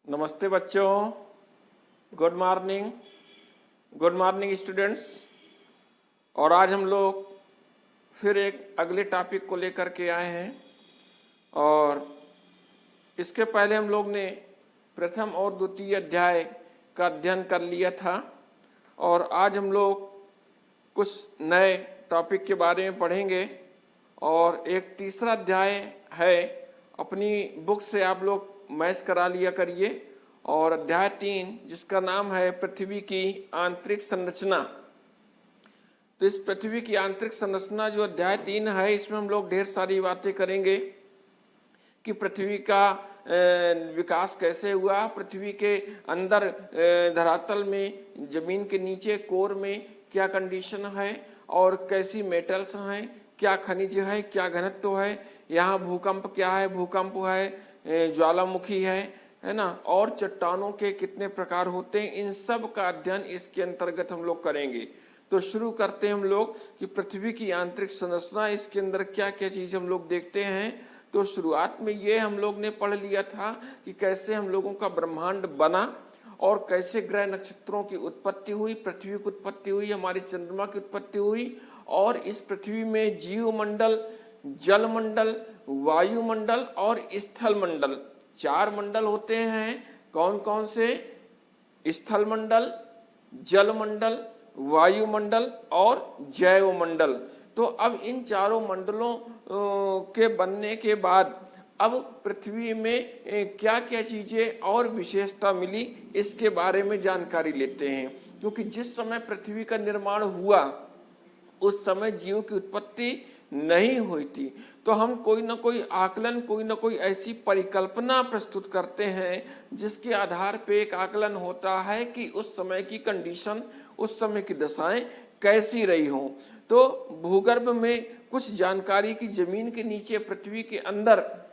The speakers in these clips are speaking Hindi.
नमस्ते बच्चों, गुड मॉर्निंग स्टूडेंट्स। और आज हम लोग फिर एक अगले टॉपिक को लेकर के आए हैं। और इसके पहले हम लोग ने प्रथम और द्वितीय अध्याय का अध्ययन कर लिया था और आज हम लोग कुछ नए टॉपिक के बारे में पढ़ेंगे। और एक तीसरा अध्याय है, अपनी बुक से आप लोग मैच करा लिया करिए। और अध्याय 3 जिसका नाम है पृथ्वी की आंतरिक संरचना। तो इस पृथ्वी की आंतरिक संरचना जो अध्याय 3 है, इसमें हम लोग ढेर सारी बातें करेंगे कि पृथ्वी का विकास कैसे हुआ, पृथ्वी के अंदर धरातल में, जमीन के नीचे कोर में क्या कंडीशन है और कैसी मेटल्स हैं, क्या खनिज है, क्या घनत्व है, यहाँ भूकंप क्या है, भूकंप है, ज्वालामुखी है ना, और चट्टानों के कितने प्रकार होते हैं, इन सब का अध्ययन इसके अंतर्गत हम लोग करेंगे। तो शुरू करते हैं हम लोग कि पृथ्वी की आंतरिक संरचना, इसके अंदर क्या क्या चीज हम लोग देखते हैं। तो शुरुआत में ये हम लोग ने पढ़ लिया था कि कैसे हम लोगों का ब्रह्मांड बना और कैसे ग्रह नक्षत्रों की उत्पत्ति हुई, पृथ्वी की उत्पत्ति हुई, हमारे चंद्रमा की उत्पत्ति हुई। और इस पृथ्वी में जीवमंडल, जलमंडल, वायुमंडल और स्थल मंडल, 4 मंडल होते हैं। कौन कौन से? स्थल मंडल, जल मंडल, वायुमंडल और जैव मंडल। तो अब इन चारों मंडलों के बनने के बाद अब पृथ्वी में क्या क्या चीजें और विशेषता मिली, इसके बारे में जानकारी लेते हैं। क्योंकि जिस समय पृथ्वी का निर्माण हुआ उस समय जीव की उत्पत्ति नहीं हुई थी। तो हम कोई ना कोई आकलन, कोई ना कोई ऐसी परिकल्पना प्रस्तुत करते हैं जिसके आधार पे एक आकलन होता है कि उस समय की कंडीशन, उस समय की दशाएं कैसी रही हों। तो भूगर्भ में कुछ जानकारी की, जमीन के नीचे, पृथ्वी के अंदर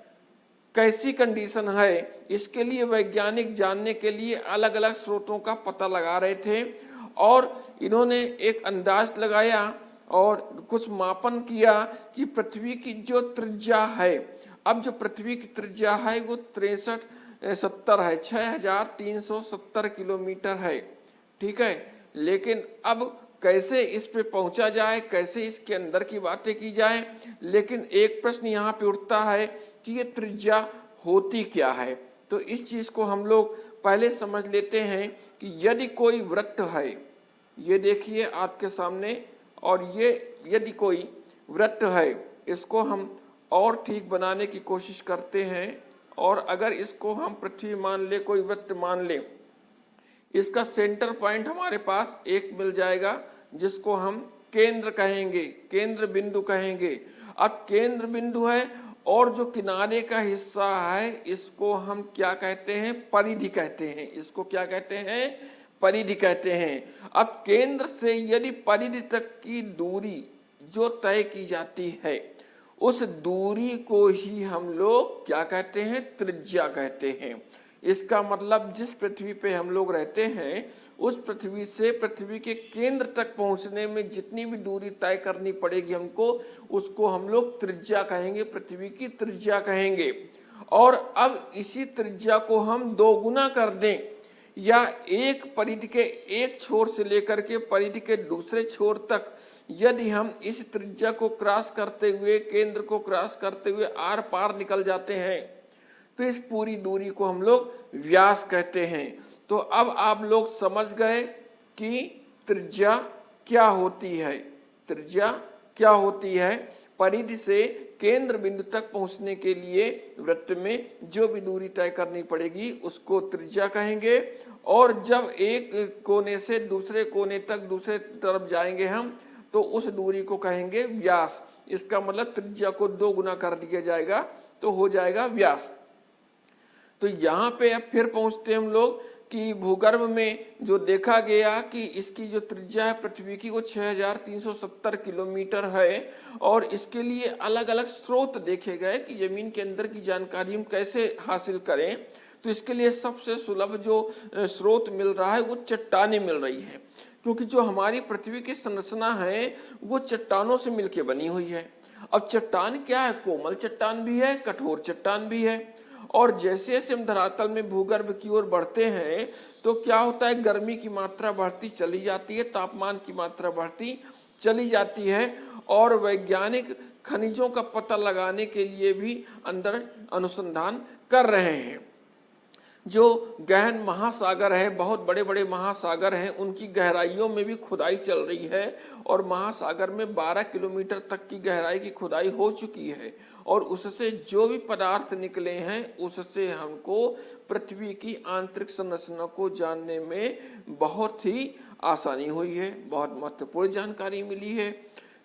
कैसी कंडीशन है, इसके लिए वैज्ञानिक जानने के लिए अलग अलग स्रोतों का पता लगा रहे थे। और इन्होंने एक अंदाज लगाया और कुछ मापन किया कि पृथ्वी की जो त्रिज्या है, अब जो पृथ्वी की त्रिज्या है वो 6370 है, 6370 किलोमीटर है। ठीक है, लेकिन अब कैसे इस पे पहुंचा जाए, कैसे इसके अंदर की बातें की जाए। लेकिन एक प्रश्न यहाँ पे उठता है कि ये त्रिज्या होती क्या है। तो इस चीज को हम लोग पहले समझ लेते हैं कि यदि कोई वृत्त है, ये देखिए आपके सामने, और ये यदि कोई वृत्त है, इसको हम और ठीक बनाने की कोशिश करते हैं। और अगर इसको हम पृथ्वी मान ले, कोई वृत्त मान ले, इसका सेंटर पॉइंट हमारे पास एक मिल जाएगा जिसको हम केंद्र कहेंगे, केंद्र बिंदु कहेंगे। अब केंद्र बिंदु है और जो किनारे का हिस्सा है इसको हम क्या कहते हैं? परिधि कहते हैं। इसको क्या कहते हैं? परिधि कहते हैं। अब केंद्र से यदि परिधि तक की दूरी जो तय की जाती है, उस दूरी को ही हम लोग क्या कहते हैं? त्रिज्या कहते हैं। इसका मतलब जिस पृथ्वी पे हम लोग रहते हैं, उस पृथ्वी से पृथ्वी के केंद्र तक पहुंचने में जितनी भी दूरी तय करनी पड़ेगी हमको, उसको हम लोग त्रिज्या कहेंगे, पृथ्वी की त्रिज्या कहेंगे। और अब इसी त्रिज्या को हम 2 गुना कर दें, या एक परिधि के एक छोर से लेकर के परिधि के दूसरे छोर तक यदि हम इस त्रिज्या को क्रॉस करते हुए, केंद्र को क्रॉस करते हुए आर पार निकल जाते हैं, तो इस पूरी दूरी को हम लोग व्यास कहते हैं। तो अब आप लोग समझ गए कि त्रिज्या क्या होती है। त्रिज्या क्या होती है? परिधि से केंद्र बिंदु तक पहुंचने के लिए वृत्त में जो भी दूरी तय करनी पड़ेगी उसको त्रिज्या कहेंगे। और जब एक कोने से दूसरे कोने तक, दूसरे तरफ जाएंगे हम, तो उस दूरी को कहेंगे व्यास। इसका मतलब त्रिज्या को 2 गुना कर दिया जाएगा तो हो जाएगा व्यास। तो यहाँ पे अब फिर पहुंचते हैं हम लोग कि भूगर्भ में जो देखा गया कि इसकी जो त्रिज्या है पृथ्वी की वो 6370 किलोमीटर है। और इसके लिए अलग अलग स्रोत देखे गए कि जमीन के अंदर की जानकारी हम कैसे हासिल करें। तो इसके लिए सबसे सुलभ जो स्रोत मिल रहा है वो चट्टानें मिल रही है, क्योंकि जो हमारी पृथ्वी की संरचना है वो चट्टानों से मिलकर बनी हुई है। अब चट्टान क्या है? कोमल चट्टान भी है, कठोर चट्टान भी है। और जैसे जैसे हम धरातल में भूगर्भ की ओर बढ़ते हैं तो क्या होता है, गर्मी की मात्रा बढ़ती चली जाती है, तापमान की मात्रा बढ़ती चली जाती है। और वैज्ञानिक खनिजों का पता लगाने के लिए भी अंदर अनुसंधान कर रहे हैं। जो गहन महासागर है, बहुत बड़े बड़े महासागर हैं, उनकी गहराइयों में भी खुदाई चल रही है और महासागर में 12 किलोमीटर तक की गहराई की खुदाई हो चुकी है। और उससे जो भी पदार्थ निकले हैं उससे हमको पृथ्वी की आंतरिक संरचना को जानने में बहुत ही आसानी हुई है, बहुत महत्वपूर्ण जानकारी मिली है।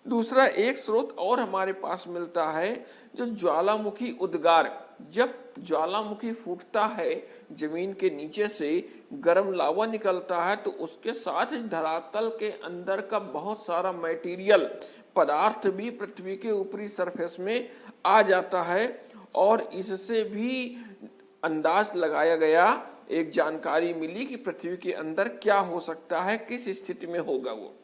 दूसरा एक स्रोत और हमारे पास मिलता है, जो ज्वालामुखी उद्गार। जब ज्वालामुखी फूटता है, जमीन के नीचे से गर्म लावा निकलता है, तो उसके साथ धरातल के अंदर का बहुत सारा मटेरियल, पदार्थ भी पृथ्वी के ऊपरी सरफेस में आ जाता है। और इससे भी अंदाज लगाया गया, एक जानकारी मिली कि पृथ्वी के अंदर क्या हो सकता है, किस स्थिति में होगा वो।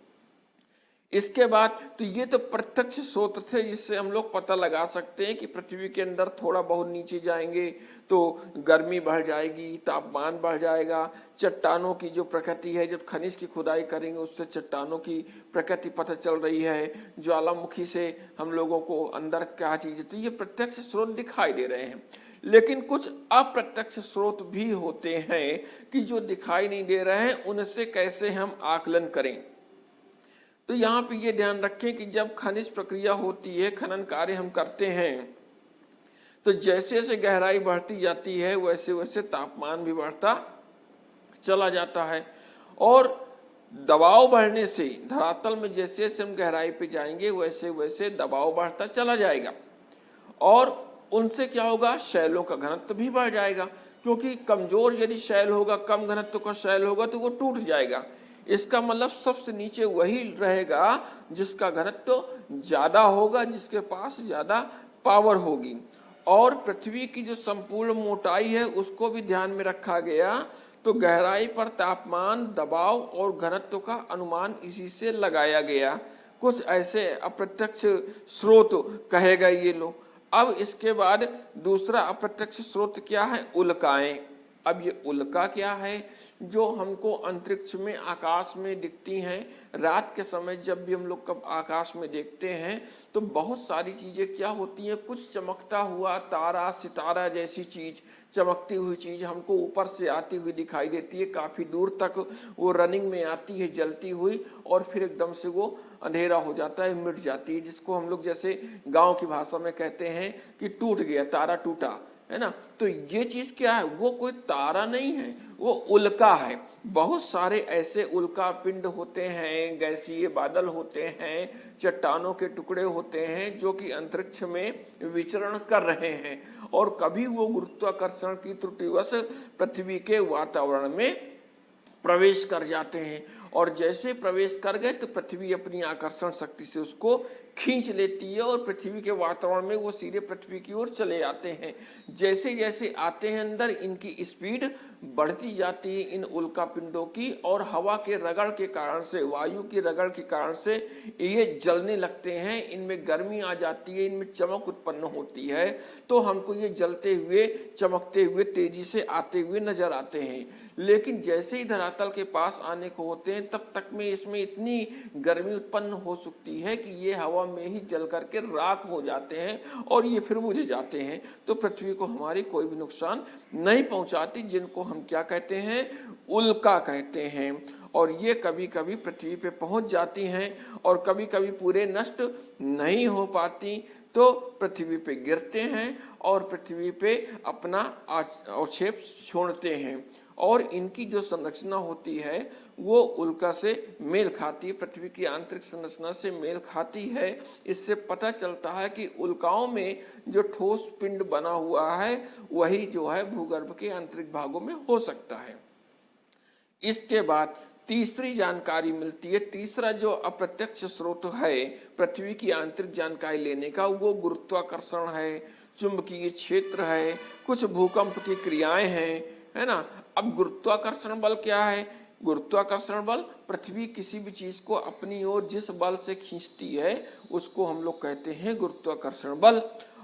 इसके बाद तो ये तो प्रत्यक्ष स्रोत थे जिससे हम लोग पता लगा सकते हैं कि पृथ्वी के अंदर थोड़ा बहुत नीचे जाएंगे तो गर्मी बढ़ जाएगी, तापमान बढ़ जाएगा। चट्टानों की जो प्रकृति है, जब खनिज की खुदाई करेंगे उससे चट्टानों की प्रकृति पता चल रही है। ज्वालामुखी से हम लोगों को अंदर क्या चीज, तो ये प्रत्यक्ष स्रोत दिखाई दे रहे हैं। लेकिन कुछ अप्रत्यक्ष स्रोत भी होते हैं कि जो दिखाई नहीं दे रहे हैं, उनसे कैसे हम आकलन करें। तो यहाँ पे ये ध्यान रखें कि जब खनिज प्रक्रिया होती है, खनन कार्य हम करते हैं, तो जैसे जैसे गहराई बढ़ती जाती है वैसे वैसे तापमान भी बढ़ता चला जाता है। और दबाव बढ़ने से धरातल में जैसे जैसे हम गहराई पे जाएंगे वैसे वैसे दबाव बढ़ता चला जाएगा। और उनसे क्या होगा, शैलों का घनत्व भी बढ़ जाएगा, क्योंकि कमजोर यदि शैल होगा, कम घनत्व का शैल होगा तो वो टूट जाएगा। इसका मतलब सबसे नीचे वही रहेगा जिसका घनत्व ज्यादा होगा, जिसके पास ज्यादा पावर होगी। और पृथ्वी की जो संपूर्ण मोटाई है उसको भी ध्यान में रखा गया, तो गहराई पर तापमान, दबाव और घनत्व का अनुमान इसी से लगाया गया। कुछ ऐसे अप्रत्यक्ष स्रोत कहे गए ये लोग। अब इसके बाद दूसरा अप्रत्यक्ष स्रोत क्या है, उल्काएं। अब ये उल्का क्या है, जो हमको अंतरिक्ष में, आकाश में दिखती हैं। रात के समय जब भी हम लोग कब आकाश में देखते हैं तो बहुत सारी चीजें क्या होती हैं, कुछ चमकता हुआ तारा, सितारा जैसी चीज, चमकती हुई चीज हमको ऊपर से आती हुई दिखाई देती है। काफी दूर तक वो रनिंग में आती है जलती हुई, और फिर एकदम से वो अंधेरा हो जाता है, मिट जाती है, जिसको हम लोग जैसे गांव की भाषा में कहते हैं कि टूट गया, तारा टूटा, है ना। तो ये चीज क्या है, वो कोई तारा नहीं है, वो उल्का है। बहुत सारे ऐसे उल्का पिंड होते हैं, गैसीय बादल होते हैं, चट्टानों के टुकड़े होते हैं जो कि अंतरिक्ष में विचरण कर रहे हैं। और कभी वो गुरुत्वाकर्षण की त्रुटिवश पृथ्वी के वातावरण में प्रवेश कर जाते हैं, और जैसे प्रवेश कर गए तो पृथ्वी अपनी आकर्षण शक्ति से उसको खींच लेती है और पृथ्वी के वातावरण में वो सीधे पृथ्वी की ओर चले आते हैं। जैसे जैसे आते हैं अंदर, इनकी स्पीड बढ़ती जाती है इन उल्का पिंडों की, और हवा के रगड़ के कारण से, वायु की रगड़ के कारण से ये जलने लगते हैं। इनमें गर्मी आ जाती है, इनमें चमक उत्पन्न होती है, तो हमको ये जलते हुए, चमकते हुए, तेजी से आते हुए नजर आते हैं। लेकिन जैसे ही धरातल के पास आने को होते हैं तब तक में इसमें इतनी गर्मी उत्पन्न हो सकती है कि ये हवा में ही जल करके राख हो जाते हैं और ये फिर बुझ जाते हैं। तो पृथ्वी को हमारी कोई भी नुकसान नहीं पहुंचाती, जिनको हम क्या कहते हैं, उल्का कहते हैं। और ये कभी कभी पृथ्वी पे पहुंच जाती हैं और कभी कभी पूरे नष्ट नहीं हो पाती, तो पृथ्वी पे गिरते हैं और पृथ्वी पे अपना अवक्षेप छोड़ते हैं। और इनकी जो संरचना होती है वो उल्का से मेल खाती है, पृथ्वी की आंतरिक संरचना से मेल खाती है। इससे पता चलता है कि उल्काओं में जो ठोस पिंड बना हुआ है वही जो है भूगर्भ के आंतरिक भागों में हो सकता है। इसके बाद तीसरी जानकारी मिलती है। तीसरा जो अप्रत्यक्ष स्रोत है पृथ्वी की आंतरिक जानकारी लेने का, वो गुरुत्वाकर्षण है, चुंबकीय क्षेत्र है, कुछ भूकंप की क्रियाएं हैं, है ना। अब गुरुत्वाकर्षण बल क्या है, गुरुत्वाकर्षण बल, पृथ्वी किसी भी चीज को अपनी ओर जिस बल से खींचती है उसको हम लोग कहते हैं गुरुत्वाकर्षण बल।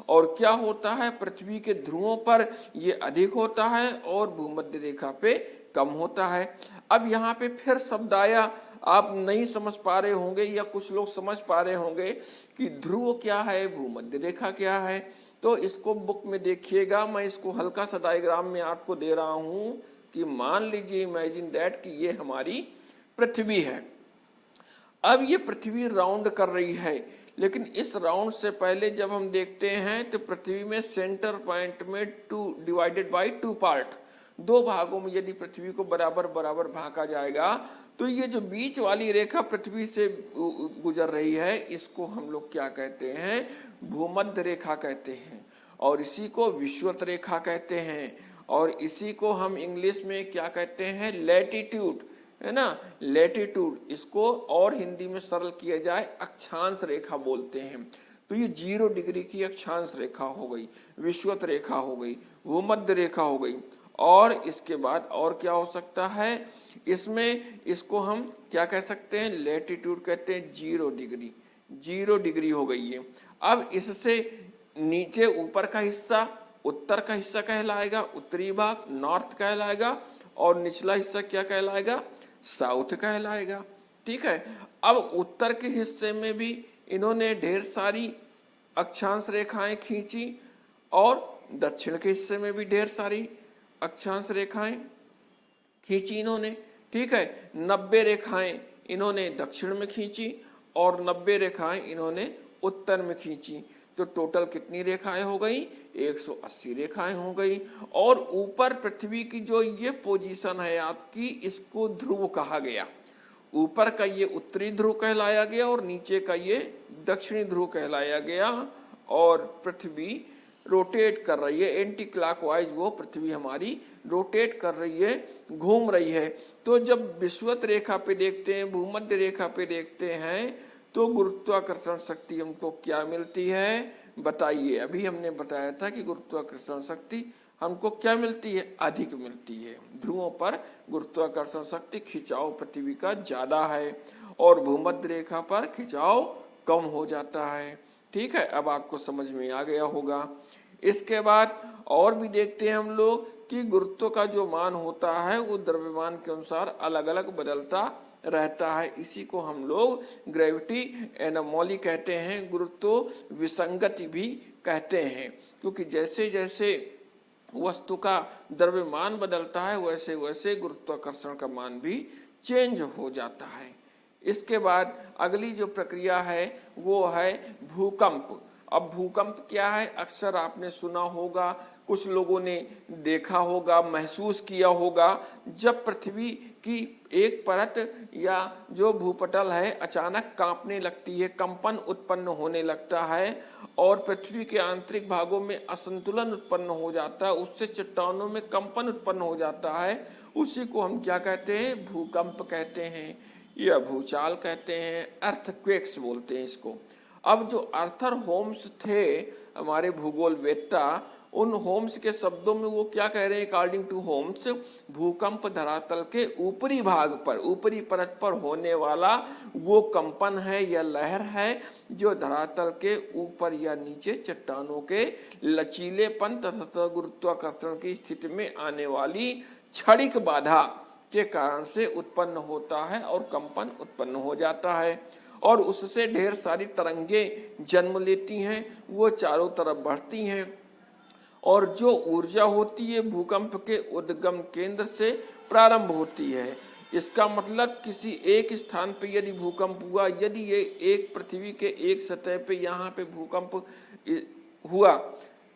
और क्या होता है, पृथ्वी के ध्रुवों पर ये अधिक होता है और भूमध्य रेखा पे कम होता है। अब यहाँ पे फिर शब्द आया, आप नहीं समझ पा रहे होंगे या कुछ लोग समझ पा रहे होंगे कि ध्रुव क्या है, भूमध्य रेखा क्या है। तो इसको बुक में देखिएगा, मैं इसको हल्का सा डायग्राम में आपको दे रहा हूं कि मान लीजिए, इमेजिन दैट कि ये हमारी पृथ्वी है। अब ये पृथ्वी राउंड कर रही है, लेकिन इस राउंड से पहले जब हम देखते हैं तो पृथ्वी में सेंटर पॉइंट में 2 डिवाइडेड बाई 2 पार्ट, 2 भागों में यदि पृथ्वी को बराबर बराबर भागा जाएगा तो ये जो बीच वाली रेखा पृथ्वी से गुजर रही है इसको हम लोग क्या कहते हैं, भूमध्य रेखा कहते हैं। और इसी को विषुवत रेखा कहते हैं। और इसी को हम इंग्लिश में क्या कहते हैं, लैटिट्यूड, है ना, लैटिट्यूड। इसको और हिंदी में सरल किया जाए अक्षांश रेखा बोलते हैं। तो ये 0 डिग्री की अक्षांश रेखा हो गई, विषुवत रेखा हो गई, भूमध्य रेखा हो गई। और इसके बाद और क्या हो सकता है, इसमें इसको हम क्या कह सकते हैं, लैटिट्यूड कहते हैं 0 डिग्री, 0 डिग्री हो गई है। अब इससे नीचे ऊपर का हिस्सा उत्तर का हिस्सा कहलाएगा, उत्तरी भाग नॉर्थ कहलाएगा, और निचला हिस्सा क्या कहलाएगा, साउथ कहलाएगा। ठीक है। अब उत्तर के हिस्से में भी इन्होंने ढेर सारी अक्षांश रेखाएं खींची और दक्षिण के हिस्से में भी ढेर सारी अक्षांश रेखाएं खींची इन्होंने। ठीक है। 90 रेखाएं इन्होंने दक्षिण में खींची और 90 रेखाएं इन्होंने उत्तर में खींची। तो टोटल कितनी रेखाएं हो गई, 180 रेखाएं हो गई। और ऊपर पृथ्वी की जो ये पोजीशन है आपकी, इसको ध्रुव कहा गया। ऊपर का ये उत्तरी ध्रुव कहलाया गया और नीचे का ये दक्षिणी ध्रुव कहलाया गया। और पृथ्वी रोटेट कर रही है एंटी क्लॉकवाइज, वो पृथ्वी हमारी रोटेट कर रही है, घूम रही है। तो जब विषुवत रेखा पे देखते हैं, भूमध्य रेखा पे देखते हैं, तो गुरुत्वाकर्षण शक्ति हमको क्या मिलती है, बताइए। अभी हमने बताया था कि गुरुत्वाकर्षण शक्ति हमको क्या मिलती है, अधिक मिलती है। ध्रुवों पर गुरुत्वाकर्षण शक्ति खिंचाव पृथ्वी का ज्यादा है और भूमध्य रेखा पर खिंचाव कम हो जाता है। ठीक है, अब आपको समझ में आ गया होगा। इसके बाद और भी देखते हैं हम लोग कि गुरुत्व का जो मान होता है वो द्रव्यमान के अनुसार अलग अलग बदलता रहता है। इसी को हम लोग ग्रेविटी एनोमली कहते हैं, गुरुत्व विसंगति भी कहते हैं। क्योंकि जैसे जैसे वस्तु का द्रव्यमान बदलता है वैसे वैसे गुरुत्वाकर्षण का मान भी चेंज हो जाता है। इसके बाद अगली जो प्रक्रिया है वो है भूकंप। अब भूकंप क्या है, अक्सर आपने सुना होगा, कुछ लोगों ने देखा होगा, महसूस किया होगा। जब पृथ्वी की एक परत या जो भूपटल है अचानक कांपने लगती है, कंपन उत्पन्न होने लगता है और पृथ्वी के आंतरिक भागों में असंतुलन उत्पन्न हो जाता है, उससे चट्टानों में कंपन उत्पन्न हो जाता है, उसी को हम क्या कहते हैं, भूकंप कहते हैं या भूचाल कहते हैं, अर्थक्वेक्स बोलते हैं इसको। अब जो आर्थर होम्स थे हमारे भूगोल वेत्ता, उन होम्स के शब्दों में वो क्या कह रहे हैं, अकॉर्डिंग टू होम्स, भूकंप धरातल के ऊपरी भाग पर, ऊपरी परत पर होने वाला वो कंपन है या लहर है जो धरातल के ऊपर या नीचे चट्टानों के लचीलेपन तथा गुरुत्वाकर्षण की स्थिति में आने वाली क्षणिक बाधा के कारण से उत्पन्न होता है और कंपन उत्पन्न हो जाता है और उससे ढेर सारी तरंगे जन्म लेती हैं, वो चारों तरफ बढ़ती हैं और जो ऊर्जा होती है भूकंप के उद्गम केंद्र से प्रारंभ होती है। इसका मतलब किसी एक स्थान पे यदि भूकंप हुआ, यदि ये एक पृथ्वी के एक सतह पे यहाँ पे भूकंप हुआ,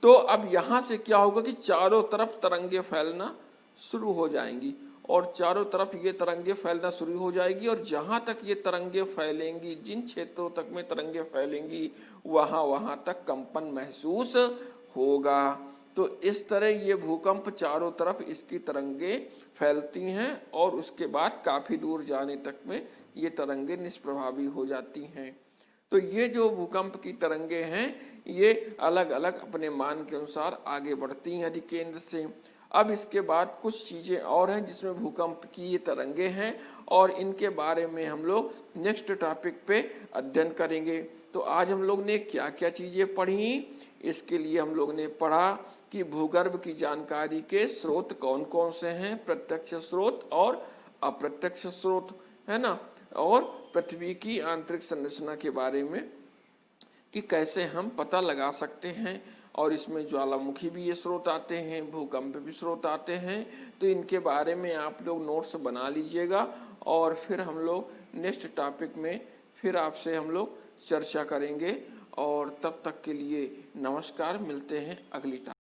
तो अब यहाँ से क्या होगा कि चारों तरफ तरंगे फैलना शुरू हो जाएंगी और चारों तरफ ये तरंगे फैलना शुरू हो जाएगी और जहां तक ये तरंगे फैलेंगी, जिन क्षेत्रों तक में तरंगे फैलेंगी, वहां तक कंपन महसूस होगा। तो इस तरह ये भूकंप चारों तरफ इसकी तरंगे फैलती हैं और उसके बाद काफी दूर जाने तक में ये तरंगे निष्प्रभावी हो जाती हैं। तो ये जो भूकंप की तरंगे हैं ये अलग अलग अपने मान के अनुसार आगे बढ़ती हैं अधिकेंद्र से। अब इसके बाद कुछ चीज़ें और हैं जिसमें भूकंप की ये तरंगे हैं और इनके बारे में हम लोग नेक्स्ट टॉपिक पे अध्ययन करेंगे। तो आज हम लोग ने क्या क्या चीज़ें पढ़ी, इसके लिए हम लोग ने पढ़ा कि भूगर्भ की जानकारी के स्रोत कौन कौन से हैं, प्रत्यक्ष स्रोत और अप्रत्यक्ष स्रोत, है ना, और पृथ्वी की आंतरिक संरचना के बारे में कि कैसे हम पता लगा सकते हैं। और इसमें ज्वालामुखी भी ये स्रोत आते हैं, भूकंप भी स्रोत आते हैं। तो इनके बारे में आप लोग नोट्स बना लीजिएगा और फिर हम लोग नेक्स्ट टॉपिक में फिर आपसे हम लोग चर्चा करेंगे। और तब तक के लिए नमस्कार, मिलते हैं अगली टॉपिक।